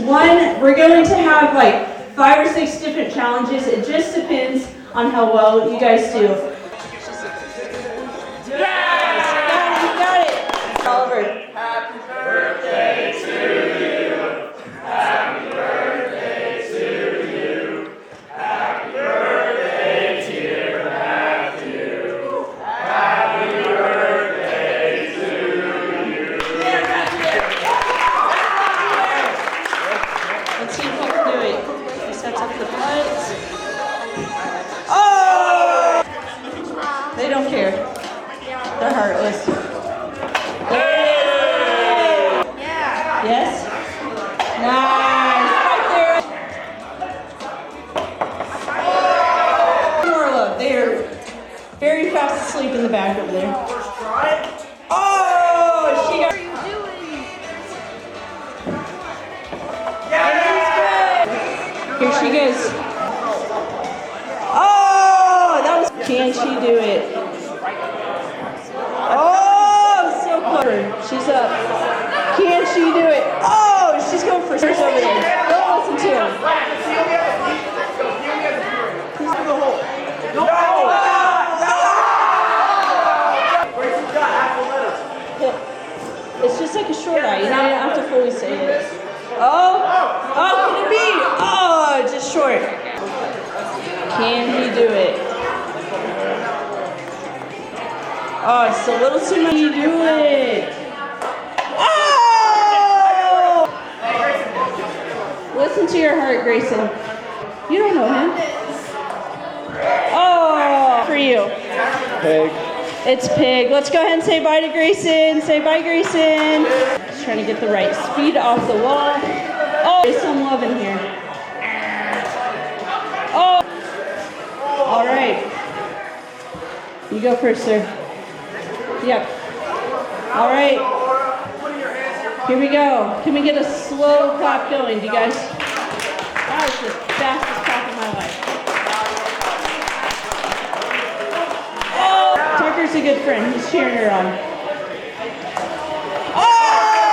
we're going to have like 5 or 6 different challenges. It just depends on how well you guys do. Yes! You got it! Oliver. Happy birthday to you. Happy birthday to you. Happy birthday, dear Matthew. Happy birthday to you. Let's see if we can do it. He sets up the butts. Oh! They don't care. They're heartless. Yes? Nice. Right there. More love. They are very fast asleep in the back over there. Oh, she got. What are you doing? Here she goes. Oh, that was. Can she do it? Oh, so clever. She's up. Can she do it? Oh, she's going for search over there. Don't listen to him. It's just like a short eye. You don't have to fully say it. Oh, can it be? Oh, just short. Can he do it? Oh, it's a little too much. Can he do it? Listen to your heart, Grayson. You don't know him. Oh, for you. Pig. It's Pig. Let's go ahead and say bye to Grayson. Say bye, Grayson. Just trying to get the right speed off the wall. Oh, there's some love in here. Oh. All right. You go first, sir. Yep. All right. Here we go. Can we get a slow clap going? Do you guys? That was the fastest clap of my life. Oh! Tucker's a good friend. He's cheering her on. Oh!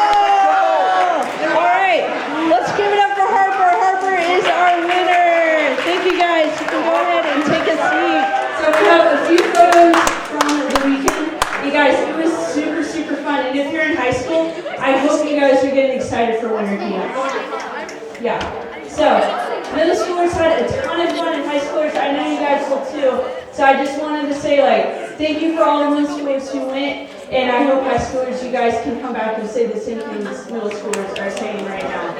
All right. Let's give it up for Harper. Harper is our winner. Thank you guys. You can go ahead and take a seat. So we have a few photos from the weekend. You guys, it was super, super fun. And if you're in high school, I hope you guys are getting excited for winter camp. Yeah. So, middle schoolers had a ton of fun, and high schoolers, I know you guys will too. So I just wanted to say, thank you for all the middle schoolers who went, and I hope high schoolers, you guys can come back and say the same things middle schoolers are saying right now.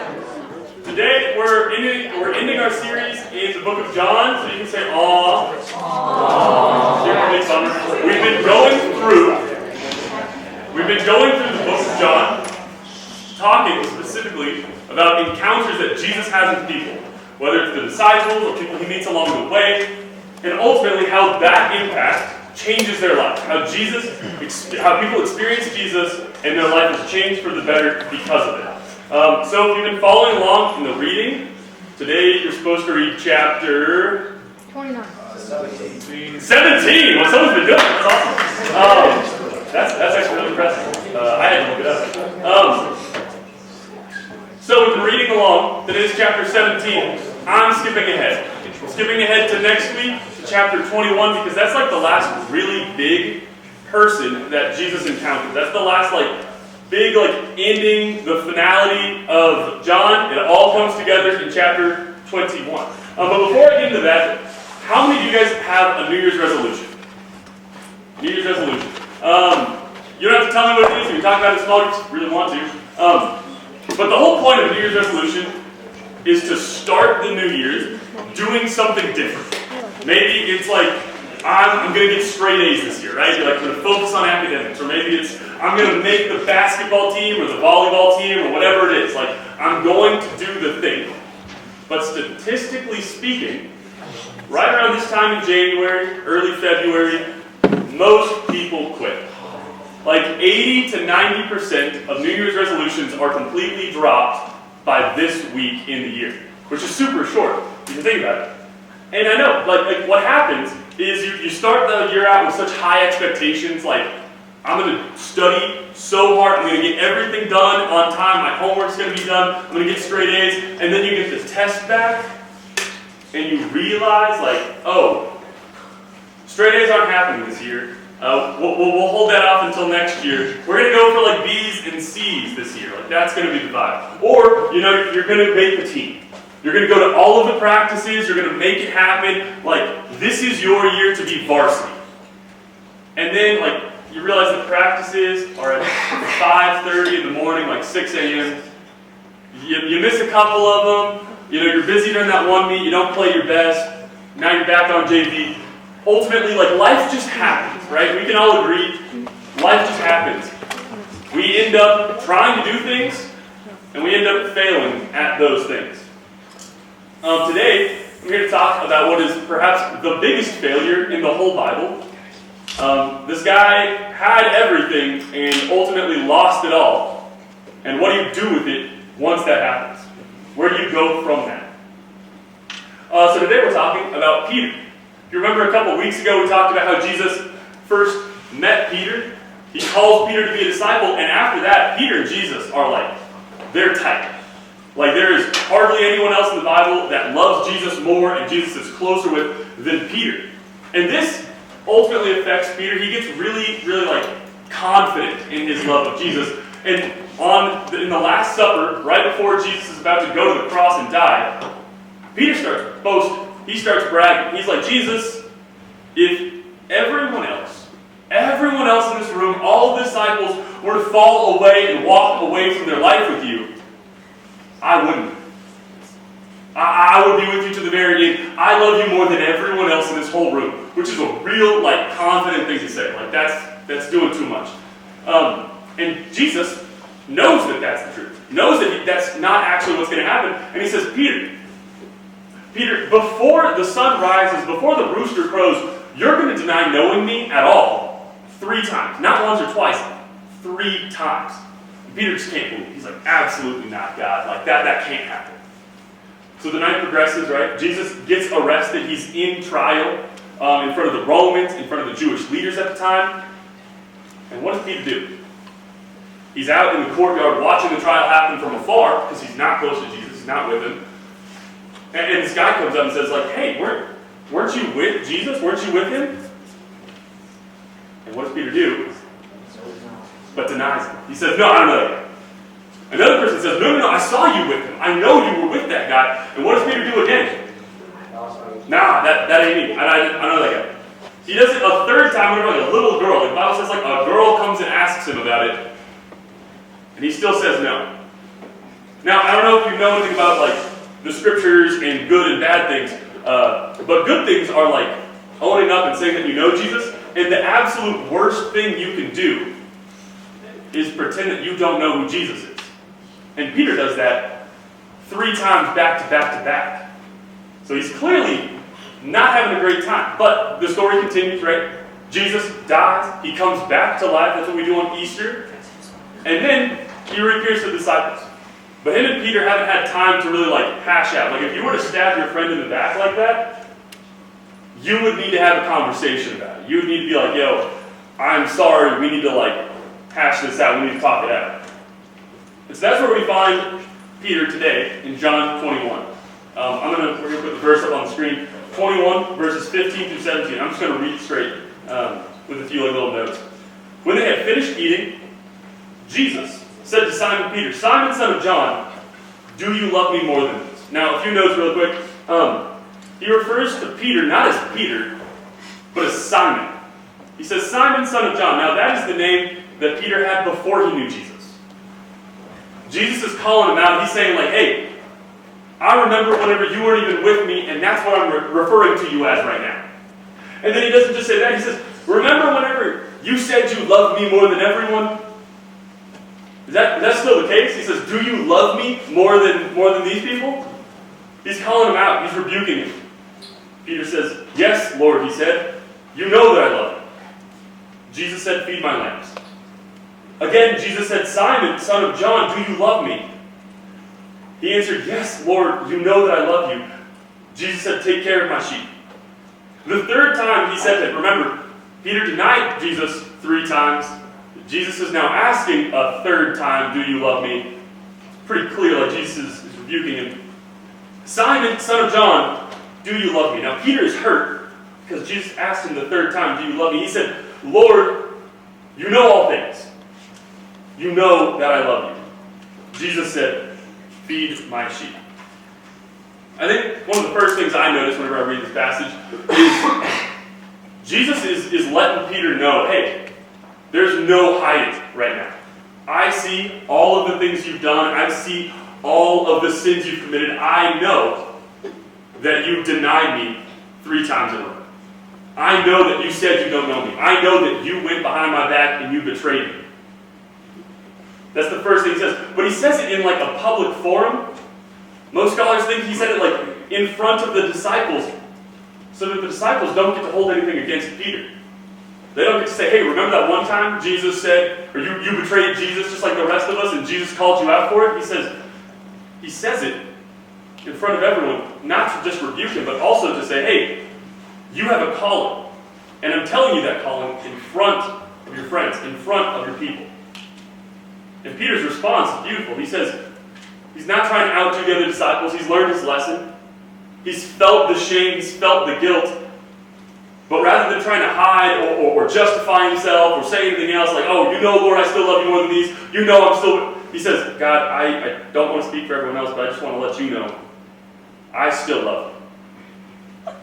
Today, we're ending our series in the book of John, so you can say, aw. We've been going through the book of John, talking specifically about encounters that Jesus has with people, whether it's the disciples or people he meets along the way, and ultimately how that impact changes their life, how people experience Jesus and their life has changed for the better because of it. So if you've been following along in the reading, today you're supposed to read chapter 29. 17! Well, someone's been doing it. That's awesome. That's actually really impressive. I had to look it up. So we've been reading along. Today's chapter 17. I'm skipping ahead. Skipping ahead to next week, to chapter 21, because that's like the last really big person that Jesus encountered. That's the last big ending, the finality of John. It all comes together in chapter 21. But before I get into that, how many of you guys have a New Year's resolution? New Year's resolution. You don't have to tell me what it is. We can talk about it in small groups if you really want to. But the whole point of a New Year's resolution is to start the New Year's doing something different. Maybe it's I'm going to get straight A's this year, right? You're going to focus on academics. Or maybe it's, I'm going to make the basketball team or the volleyball team or whatever it is. I'm going to do the thing. But statistically speaking, right around this time in January, early February, most people quit. 80 to 90% of New Year's resolutions are completely dropped by this week in the year, which is super short, if you think about it. And I know, what happens is you start the year out with such high expectations, I'm going to study so hard. I'm going to get everything done on time. My homework's going to be done. I'm going to get straight A's. And then you get the test back, and you realize, like, oh, straight A's aren't happening this year. We'll hold that off until next year. We're going to go for like B's and C's this year. Like, that's going to be the vibe. Or, you're going to make the team. You're going to go to all of the practices. You're going to make it happen. Like, this is your year to be varsity. And then, like, you realize the practices are at 5:30 in the morning, like 6 a.m. You miss a couple of them. You're busy during that one meet. You don't play your best. Now you're back on JV. Ultimately, like, life just happens, right? We can all agree, life just happens. We end up trying to do things, and we end up failing at those things. Today, I'm here to talk about what is perhaps the biggest failure in the whole Bible. This guy had everything and ultimately lost it all. And what do you do with it once that happens? Where do you go from that? So today we're talking about Peter. If you remember a couple weeks ago, we talked about how Jesus first met Peter. He calls Peter to be a disciple, and after that, Peter and Jesus are like, they're tight. Like, there is hardly anyone else in the Bible that loves Jesus more and Jesus is closer with than Peter. And this ultimately affects Peter. He gets really, really like confident in his love of Jesus. And in the Last Supper, right before Jesus is about to go to the cross and die, Peter starts boasting. He starts bragging. He's like, Jesus, if everyone else in this room, all the disciples, were to fall away and walk away from their life with you, I wouldn't. I would be with you to the very end. I love you more than everyone else in this whole room, which is a real, like, confident thing to say. Like, that's doing too much. And Jesus knows that that's the truth. Knows that that's not actually what's going to happen. And he says, Peter, before the sun rises, before the rooster crows, you're going to deny knowing me at all 3 times. Not once or twice, 3 times. And Peter just can't believe it. He's like, absolutely not, God. Like, that can't happen. So the night progresses, right? Jesus gets arrested. He's in trial in front of the Romans, in front of the Jewish leaders at the time. And what does Peter do? He's out in the courtyard watching the trial happen from afar, because he's not close to Jesus. He's not with him. And this guy comes up and says, like, hey, weren't you with Jesus? Weren't you with him? And what does Peter do? But denies him. He says, no, I don't know that guy. Another person says, no, I saw you with him. I know you were with that guy. And what does Peter do again? Nah, that ain't me. I know that guy. He does it a 3rd time with like a little girl. The Bible says like a girl comes and asks him about it. And he still says no. Now, I don't know if you know anything about like the scriptures and good and bad things. But good things are like owning up and saying that you know Jesus. And the absolute worst thing you can do is pretend that you don't know who Jesus is. And Peter does that 3 times back to back to back. So he's clearly not having a great time. But the story continues, right? Jesus dies. He comes back to life. That's what we do on Easter. And then he reappears to the disciples. But him and Peter haven't had time to really like hash out. Like if you were to stab your friend in the back like that, you would need to have a conversation about it. You would need to be like, yo, I'm sorry. We need to like hash this out. We need to talk it out. And so that's where we find Peter today in John 21. We're going to put the verse up on the screen. 21 verses 15 through 17. I'm just going to read straight with a few little notes. When they had finished eating, Jesus said to Simon Peter, Simon, son of John, do you love me more than this? Now, a few notes real quick. He refers to Peter not as Peter, but as Simon. He says, Simon, son of John. Now, that is the name that Peter had before he knew Jesus. Jesus is calling him out. He's saying, like, hey, I remember whenever you weren't even with me, and that's what I'm referring to you as right now. And then he doesn't just say that. He says, remember whenever you said you loved me more than everyone? Is that still the case? He says, do you love me more than these people? He's calling him out. He's rebuking him. Peter says, yes, Lord, he said. You know that I love you. Jesus said, feed my lambs. Again, Jesus said, Simon, son of John, do you love me? He answered, yes, Lord, you know that I love you. Jesus said, take care of my sheep. The 3rd time he said that, remember, Peter denied Jesus 3 times. Jesus is now asking a third time, do you love me? Pretty clear, like Jesus is rebuking him. Simon, son of John, do you love me? Now Peter is hurt because Jesus asked him the third time, do you love me? He said, Lord, you know all things. You know that I love you. Jesus said, feed my sheep. I think one of the first things I notice whenever I read this passage is Jesus is letting Peter know, hey, there's no hiding right now. I see all of the things you've done. I see all of the sins you've committed. I know that you denied me 3 times in a row. I know that you said you don't know me. I know that you went behind my back and you betrayed me. That's the first thing he says. But he says it in like a public forum. Most scholars think he said it like in front of the disciples, so that the disciples don't get to hold anything against Peter. They don't get to say, hey, remember that one time Jesus said, or you betrayed Jesus just like the rest of us and Jesus called you out for it? He says it in front of everyone, not to just rebuke him, but also to say, hey, you have a calling. And I'm telling you that calling in front of your friends, in front of your people. And Peter's response is beautiful. He says, he's not trying to outdo the other disciples. He's learned his lesson. He's felt the shame. He's felt the guilt. But rather than trying to hide or justify himself or say anything else like, oh, you know, Lord, I still love you more than these. You know I'm still... He says, God, I don't want to speak for everyone else, but I just want to let you know, I still love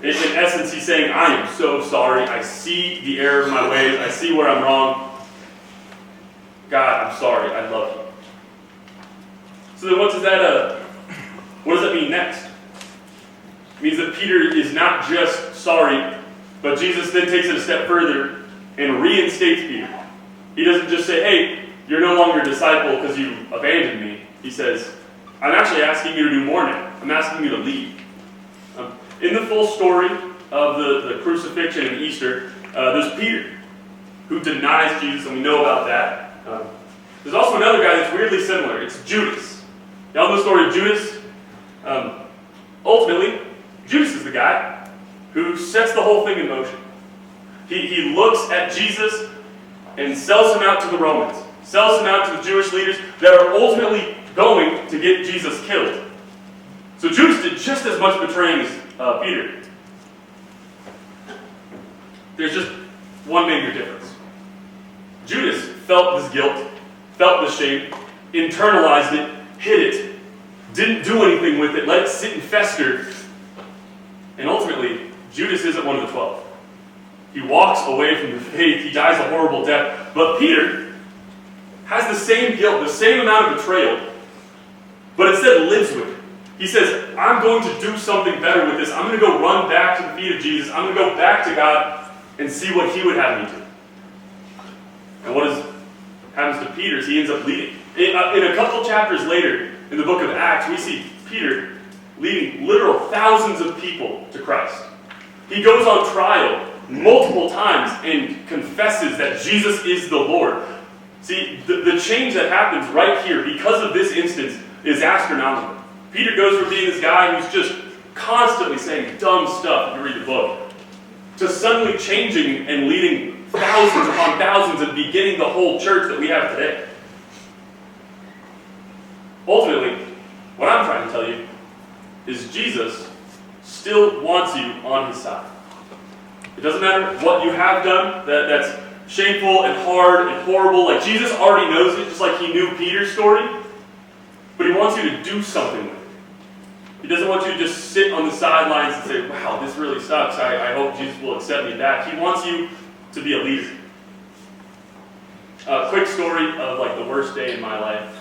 you. In essence, he's saying, I am so sorry. I see the error of my ways. I see where I'm wrong. God, I'm sorry. I love you. So then what does that mean next? It means that Peter is not just sorry, but Jesus then takes it a step further and reinstates Peter. He doesn't just say, hey, you're no longer a disciple because you abandoned me. He says, I'm actually asking you to do more now. I'm asking you to lead. In the full story of the crucifixion and Easter, there's Peter, who denies Jesus, and we know about that. There's also another guy that's weirdly similar. It's Judas. Y'all know the story of Judas? Ultimately, Judas is the guy who sets the whole thing in motion. He looks at Jesus and sells him out to the Romans, sells him out to the Jewish leaders that are ultimately going to get Jesus killed. So Judas did just as much betraying as Peter. There's just one major difference. Judas felt this guilt, felt the shame, internalized it, hid it, didn't do anything with it, let it sit and fester. And ultimately, Judas isn't one of the 12. He walks away from the faith. He dies a horrible death. But Peter has the same guilt, the same amount of betrayal, but instead lives with it. He says, I'm going to do something better with this. I'm going to go run back to the feet of Jesus. I'm going to go back to God and see what he would have me do. And what happens to Peter is he ends up leading. In a couple chapters later, in the book of Acts, we see Peter leading literal thousands of people to Christ. He goes on trial multiple times and confesses that Jesus is the Lord. See, the change that happens right here because of this instance is astronomical. Peter goes from being this guy who's just constantly saying dumb stuff if you read the book, to suddenly changing and leading thousands upon thousands and beginning the whole church that we have today. Ultimately, what I'm trying to tell you is Jesus still wants you on his side. It doesn't matter what you have done that's shameful and hard and horrible. Like Jesus already knows it, just like he knew Peter's story. But he wants you to do something with it. He doesn't want you to just sit on the sidelines and say, wow, this really sucks. I hope Jesus will accept me back. He wants you to be a leader. A quick story of like the worst day in my life.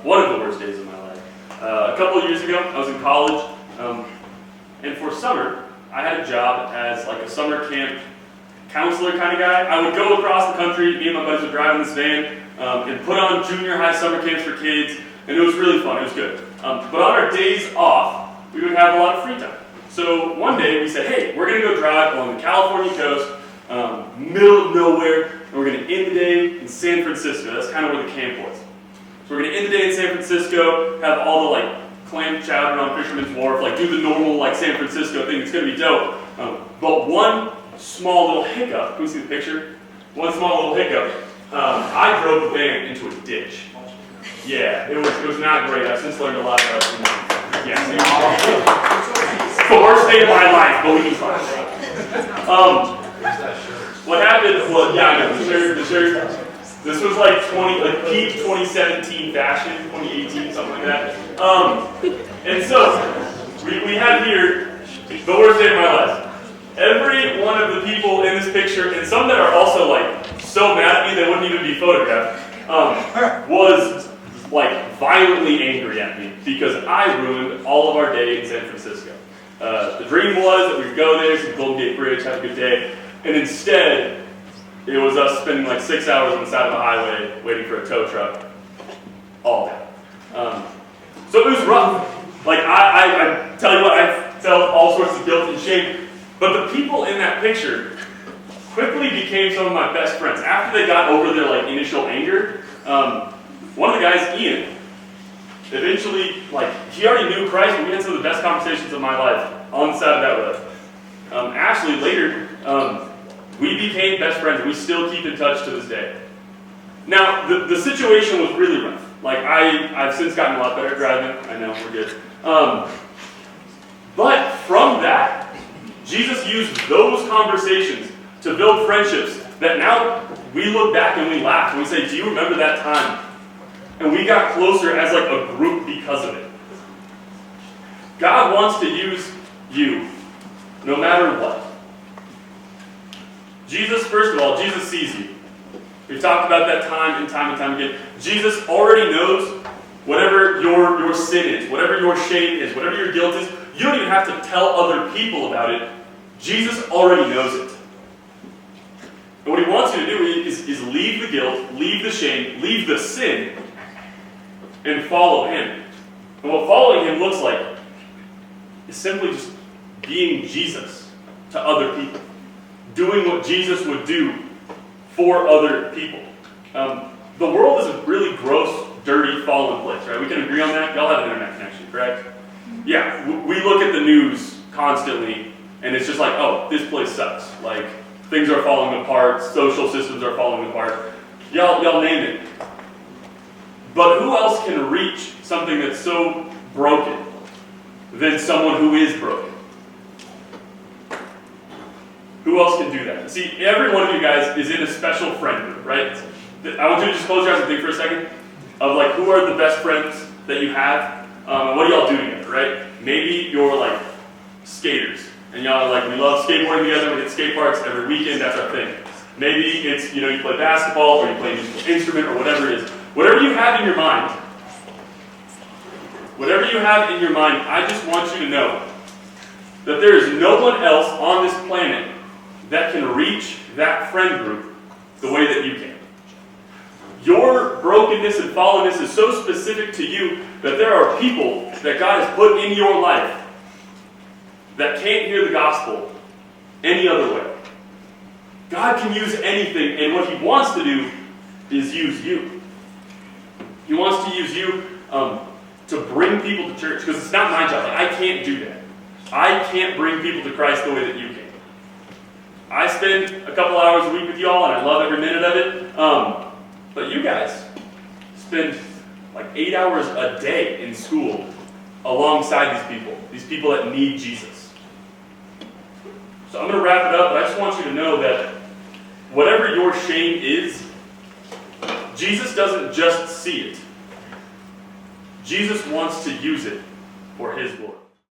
One of the worst days of my life. A couple of years ago, I was in college. And for summer, I had a job as like a summer camp counselor kind of guy. I would go across the country, me and my buddies would drive in this van, and put on junior high summer camps for kids, and it was really fun, it was good. But on our days off, we would have a lot of free time. So one day we said, hey, we're going to go drive along the California coast, middle of nowhere, and we're going to end the day in San Francisco. That's kind of where the camp was. So we're going to end the day in San Francisco, have all the like clam chowder on Fisherman's Wharf, like do the normal like San Francisco thing. It's going to be dope. But one small little hiccup, can we see the picture? One small little hiccup. I drove the van into a ditch. Yeah, it was not great. I've since learned a lot about it. Yeah, it's the worst day of my life, but we can find it. What happened? Well, yeah, I know the shirt. This was like peak 2017 fashion, 2018, something like that. And so we have here the worst day of my life. Every one of the people in this picture, and some that are also like so mad at me they wouldn't even be photographed, was like violently angry at me because I ruined all of our day in San Francisco. The dream was that we would go there, see the Golden Gate Bridge, have a good day, and instead it was us spending like 6 hours on the side of the highway waiting for a tow truck all day. So it was rough. Like I tell you what, I felt all sorts of guilt and shame. But the people in that picture quickly became some of my best friends. After they got over their like initial anger, one of the guys, Ian, eventually, like, he already knew Christ, but we had some of the best conversations of my life on the side of that road. Ashley, later, we became best friends, and we still keep in touch to this day. Now, the situation was really rough. Like, I've since gotten a lot better at driving. I know, we're good. But from that, Jesus used those conversations to build friendships that now we look back and we laugh and we say, do you remember that time? And we got closer as like a group because of it. God wants to use you no matter what. Jesus, first of all, Jesus sees you. We've talked about that time and time again. Jesus already knows whatever your sin is, whatever your shame is, whatever your guilt is. You don't even have to tell other people about it. Jesus already knows it. And what he wants you to do is leave the guilt, leave the shame, leave the sin, and follow him. And what following him looks like is simply just being Jesus to other people. Doing what Jesus would do for other people. The world is a really gross, dirty, fallen place, right? We can agree on that? Y'all have an internet connection, correct? Yeah, we look at the news constantly, and it's just like, oh, this place sucks. Like, things are falling apart, social systems are falling apart. Y'all name it. But who else can reach something that's so broken than someone who is broken? Who else can do that? See, every one of you guys is in a special friend group, right? I want you to just close your eyes and think for a second of like, who are the best friends that you have? What do y'all do together, right? Maybe you're like skaters, and y'all are like, we love skateboarding together, we hit skate parks every weekend, that's our thing. Maybe it's, you play basketball, or you play a musical instrument, or whatever it is. Whatever you have in your mind, I just want you to know that there is no one else on this planet that can reach that friend group the way that you can. Your brokenness and fallenness is so specific to you that there are people that God has put in your life that can't hear the gospel any other way. God can use anything, and what he wants to do is use you. He wants to use you to bring people to church, because it's not my job. I can't do that. I can't bring people to Christ the way that you can. I spend a couple hours a week with y'all, and I love every minute of it. But you guys spend like 8 hours a day in school alongside these people that need Jesus. So I'm going to wrap it up, but I just want you to know that whatever your shame is, Jesus doesn't just see it. Jesus wants to use it for his glory.